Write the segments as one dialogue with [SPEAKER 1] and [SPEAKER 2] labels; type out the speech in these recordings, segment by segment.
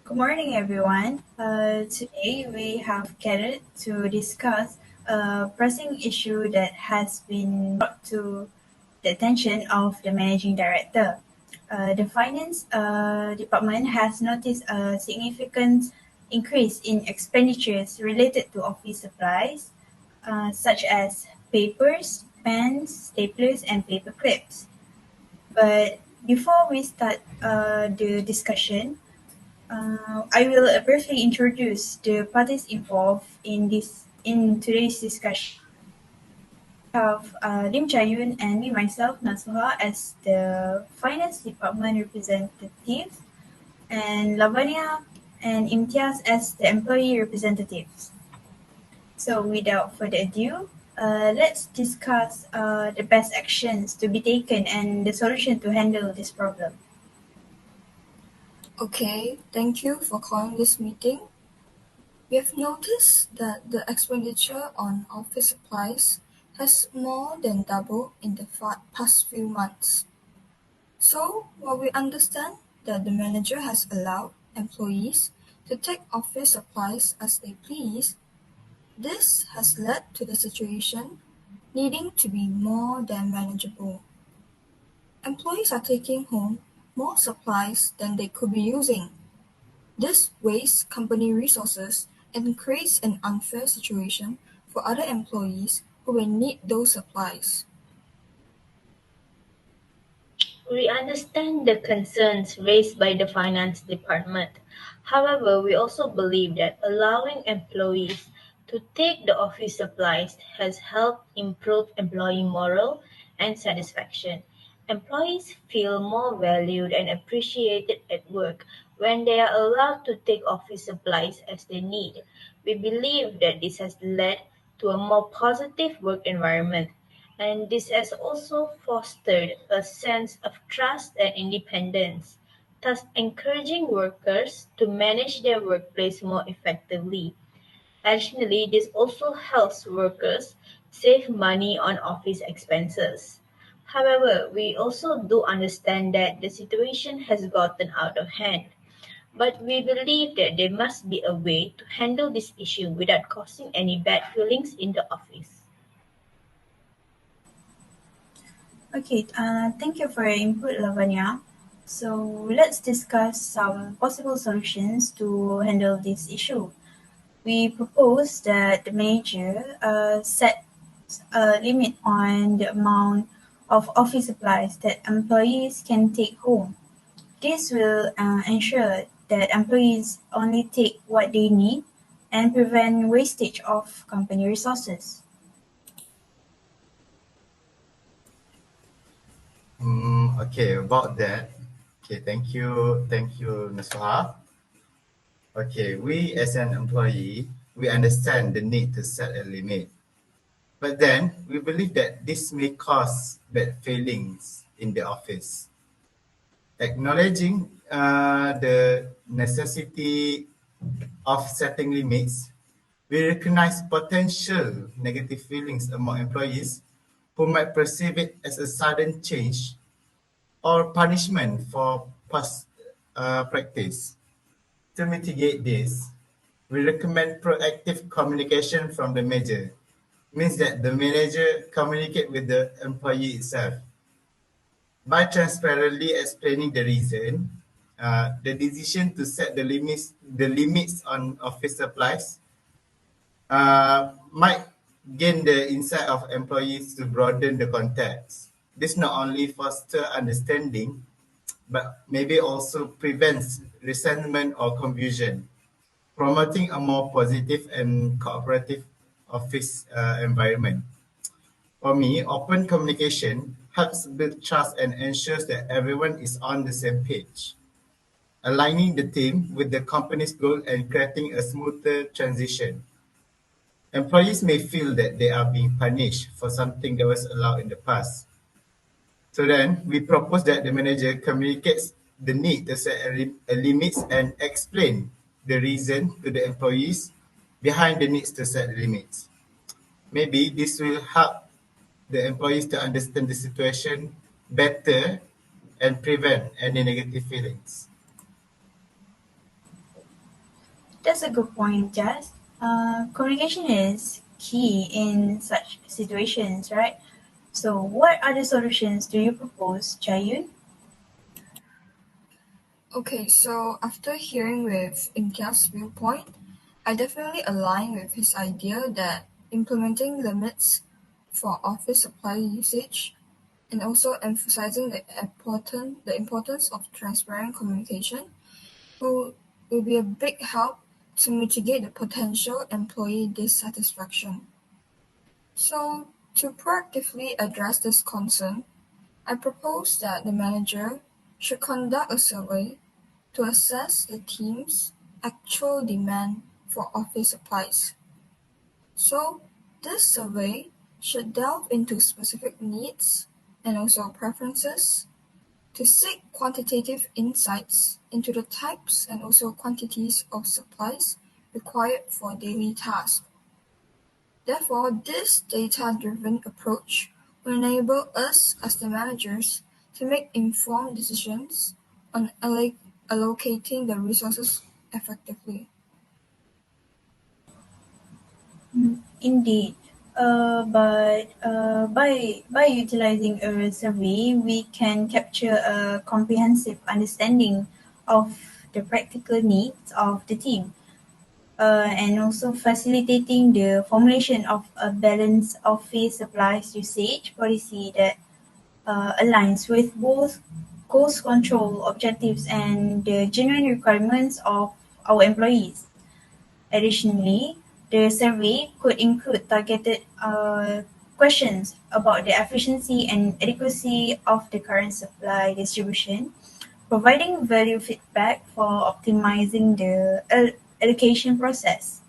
[SPEAKER 1] Good morning, everyone. Today we have gathered to discuss a pressing issue that has been brought to the attention of the managing director. The finance department has noticed a significant increase in expenditures related to office supplies, such as papers, pens, staplers, and paper clips. But before we start the discussion, I will briefly introduce the parties involved in today's discussion. We have Lim Chia Yun and me myself, Nasuha, as the finance department representatives, and Lavannia and Imtiaz as the employee representatives. So, without further ado, let's discuss the best actions to be taken and the solution to handle this problem.
[SPEAKER 2] Okay, thank you for calling this meeting. We have noticed that the expenditure on office supplies has more than doubled in the past few months. So, while we understand that the manager has allowed employees to take office supplies as they please, this has led to the situation needing to be more than manageable. Employees are taking home more supplies than they could be using. This wastes company resources and creates an unfair situation for other employees who will need those supplies.
[SPEAKER 3] We understand the concerns raised by the finance department. However, we also believe that allowing employees to take the office supplies has helped improve employee morale and satisfaction. Employees feel more valued and appreciated at work when they are allowed to take office supplies as they need. We believe that this has led to a more positive work environment, and this has also fostered a sense of trust and independence, thus encouraging workers to manage their workplace more effectively. Additionally, this also helps workers save money on office expenses. However, we also do understand that the situation has gotten out of hand, but we believe that there must be a way to handle this issue without causing any bad feelings in the office.
[SPEAKER 1] Okay, thank you for your input, Lavanya. So let's discuss some possible solutions to handle this issue. We propose that the manager set a limit on the amount of office supplies that employees can take home. This will ensure that employees only take what they need and prevent wastage of company resources.
[SPEAKER 4] Okay, about that. Okay, thank you, Nasuha. Okay, we as an employee, we understand the need to set a limit. But then we believe that this may cause bad feelings in the office. Acknowledging the necessity of setting limits, we recognize potential negative feelings among employees who might perceive it as a sudden change or punishment for past practice. To mitigate this, we recommend proactive communication from the manager. Means that the manager communicate with the employee itself by transparently explaining the reason, the decision to set the limits on office supplies might gain the insight of employees to broaden the context. This not only foster understanding, but maybe also prevents resentment or confusion, promoting a more positive and cooperative office environment. For me, open communication helps build trust and ensures that everyone is on the same page, aligning the team with the company's goal and creating a smoother transition. Employees may feel that they are being punished for something that was allowed in the past. So then, we propose that the manager communicates the need to set a limits and explain the reason to the employees behind the needs to set limits. Maybe this will help the employees to understand the situation better and prevent any negative feelings.
[SPEAKER 1] That's a good point, Jazz. Communication is key in such situations, right? So, what other solutions do you propose, Chayun?
[SPEAKER 2] Okay, so after hearing with Imtiaz's viewpoint, I definitely align with his idea that implementing limits for office supply usage and also emphasizing the importance of transparent communication will, will be a big help to mitigate the potential employee dissatisfaction. So, to proactively address this concern, I propose that the manager should conduct a survey to assess the team's actual demand for office supplies. So, this survey should delve into specific needs and also preferences to seek quantitative insights into the types and also quantities of supplies required for daily tasks. Therefore, this data-driven approach will enable us as the managers to make informed decisions on allocating the resources effectively.
[SPEAKER 1] Indeed. By utilizing a survey, we can capture a comprehensive understanding of the practical needs of the team, and also facilitating the formulation of a balanced office supplies usage policy that aligns with both cost control objectives and the genuine requirements of our employees. Additionally, the survey could include targeted questions about the efficiency and adequacy of the current supply distribution, providing value feedback for optimizing the allocation process.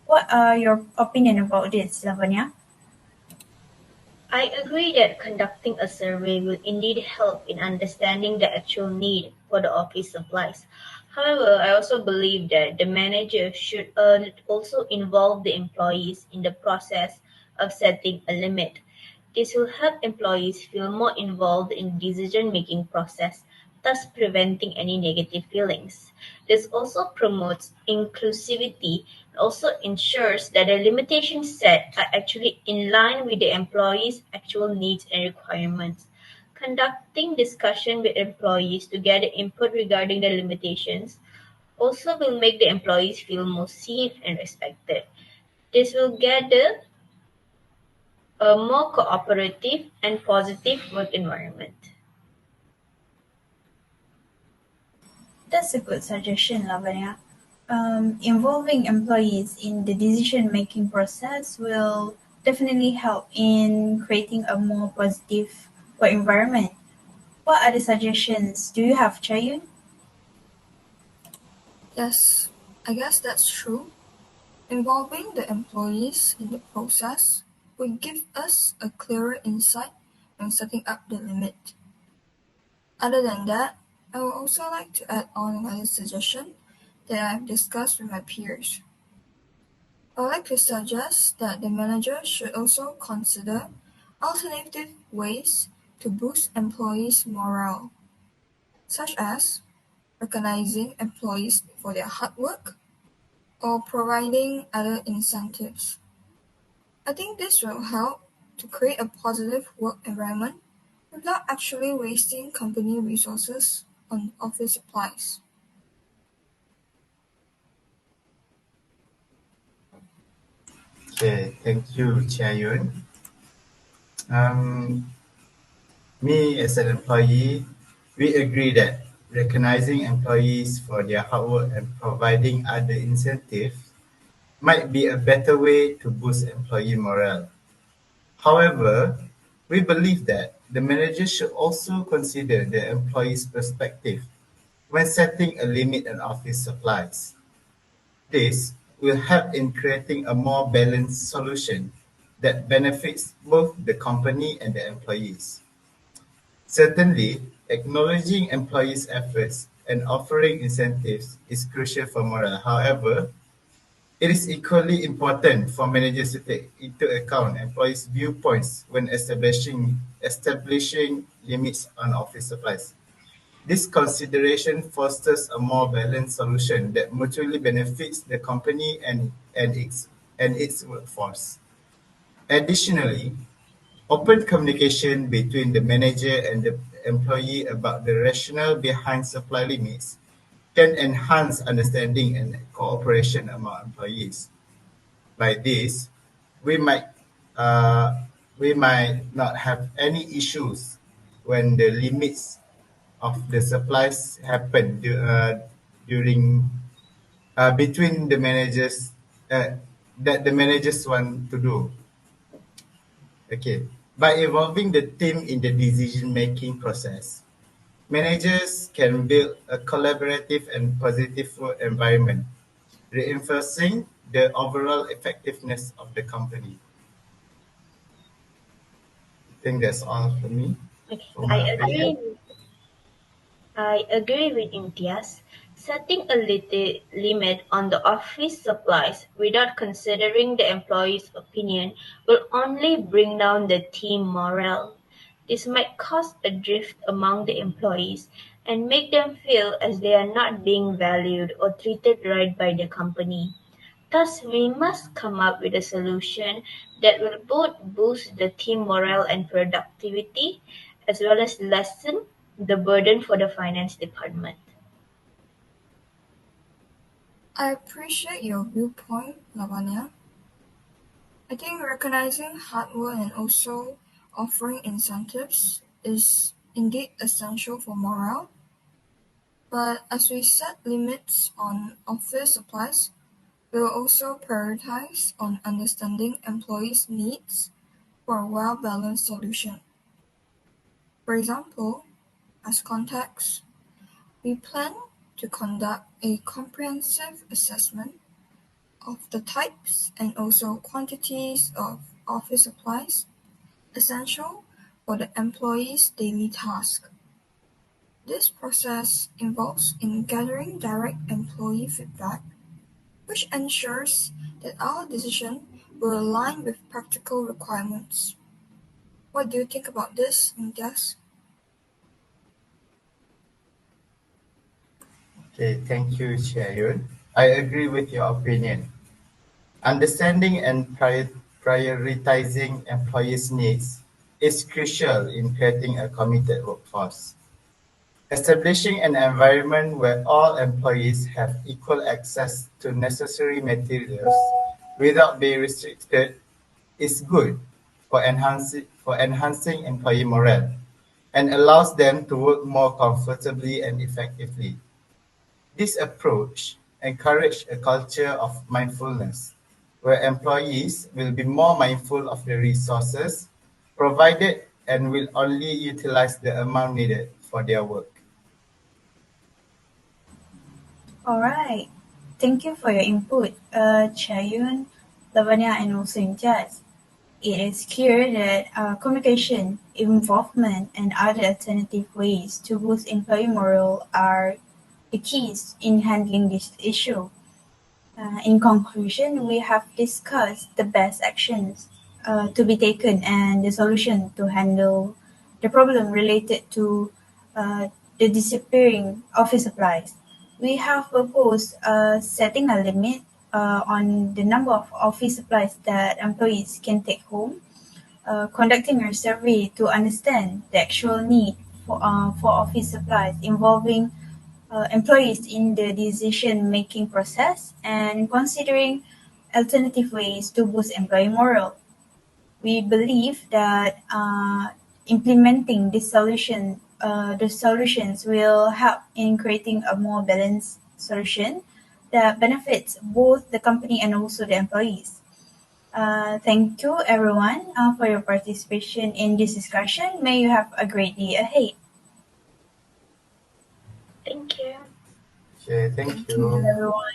[SPEAKER 1] What are your opinion about this, Lavannia?
[SPEAKER 3] I agree that conducting a survey will indeed help in understanding the actual need for the office supplies. However, I also believe that the manager should also involve the employees in the process of setting a limit. This will help employees feel more involved in the decision-making process, thus preventing any negative feelings. This also promotes inclusivity and also ensures that the limitations set are actually in line with the employees' actual needs and requirements. Conducting discussion with employees to gather input regarding the limitations also will make the employees feel more safe and respected. This will gather a more cooperative and positive work environment.
[SPEAKER 1] That's a good suggestion, Lavanya. Involving employees in the decision-making process will definitely help in creating a more positive work environment. What other suggestions do you have, Chayun?
[SPEAKER 2] Yes, I guess that's true. Involving the employees in the process will give us a clearer insight when setting up the limit. Other than that, I would also like to add on another suggestion that I've discussed with my peers. I would like to suggest that the manager should also consider alternative ways to boost employees' morale, such as recognizing employees for their hard work or providing other incentives. I think this will help to create a positive work environment without actually wasting company resources on office supplies.
[SPEAKER 4] Okay, thank you, Chia Yun. Um, Me as an employee, we agree that recognizing employees for their hard work and providing other incentives might be a better way to boost employee morale. However, we believe that the manager should also consider the employee's perspective when setting a limit on office supplies. This will help in creating a more balanced solution that benefits both the company and the employees. Certainly, acknowledging employees' efforts and offering incentives is crucial for morale. However, it is equally important for managers to take into account employees' viewpoints when establishing limits on office supplies. This consideration fosters a more balanced solution that mutually benefits the company and its workforce. Additionally, open communication between the manager and the employee about the rationale behind supply limits can enhance understanding and cooperation among employees. By this, we might uh, we might not have any issues when the limits of the supplies happen during between the managers uh, that the managers want to do. Okay, by involving the team in the decision-making process, managers can build a collaborative and positive work environment, reinforcing the overall effectiveness of the company. I think that's all for me,
[SPEAKER 3] Okay,
[SPEAKER 4] for my opinion.
[SPEAKER 3] I agree with Imtiaz. Setting a limit on the office supplies without considering the employee's opinion will only bring down the team morale. This might cause a drift among the employees and make them feel as they are not being valued or treated right by the company. Thus, we must come up with a solution that will both boost the team morale and productivity, as well as lessen the burden for the finance department.
[SPEAKER 2] I appreciate your viewpoint, Lavannia. I think recognizing hard work and also offering incentives is indeed essential for morale. But as we set limits on office supplies, we will also prioritize on understanding employees' needs for a well-balanced solution. For example, as context, we plan to conduct a comprehensive assessment of the types and also quantities of office supplies essential for the employee's daily task. This process involves in gathering direct employee feedback, which ensures that our decision will align with practical requirements. What do you think about this, Imtiaz?
[SPEAKER 4] Okay, thank you, Chia Yun. I agree with your opinion. Understanding and prioritizing employees' needs is crucial in creating a committed workforce. Establishing an environment where all employees have equal access to necessary materials without being restricted is good for enhancing employee morale and allows them to work more comfortably and effectively. This approach encourages a culture of mindfulness, where employees will be more mindful of the resources provided and will only utilize the amount needed for their work.
[SPEAKER 1] All right. Thank you for your input, Chia Yun, Lavannia, and also Imtiaz. It is clear that communication, involvement, and other alternative ways to boost employee morale are the keys in handling this issue. In conclusion, we have discussed the best actions to be taken and the solution to handle the problem related to uh, the disappearing office supplies. We have proposed setting a limit on the number of office supplies that employees can take home, conducting a survey to understand the actual need for office supplies involving employees in the decision-making process, and considering alternative ways to boost employee morale. We believe that implementing the solutions will help in creating a more balanced solution that benefits both the company and also the employees. Thank you, everyone, for your participation in this discussion. May you have a great day ahead.
[SPEAKER 3] Thank you.
[SPEAKER 4] Okay, thank
[SPEAKER 2] Thank
[SPEAKER 1] Thank you,
[SPEAKER 4] you.
[SPEAKER 2] you.
[SPEAKER 1] everyone.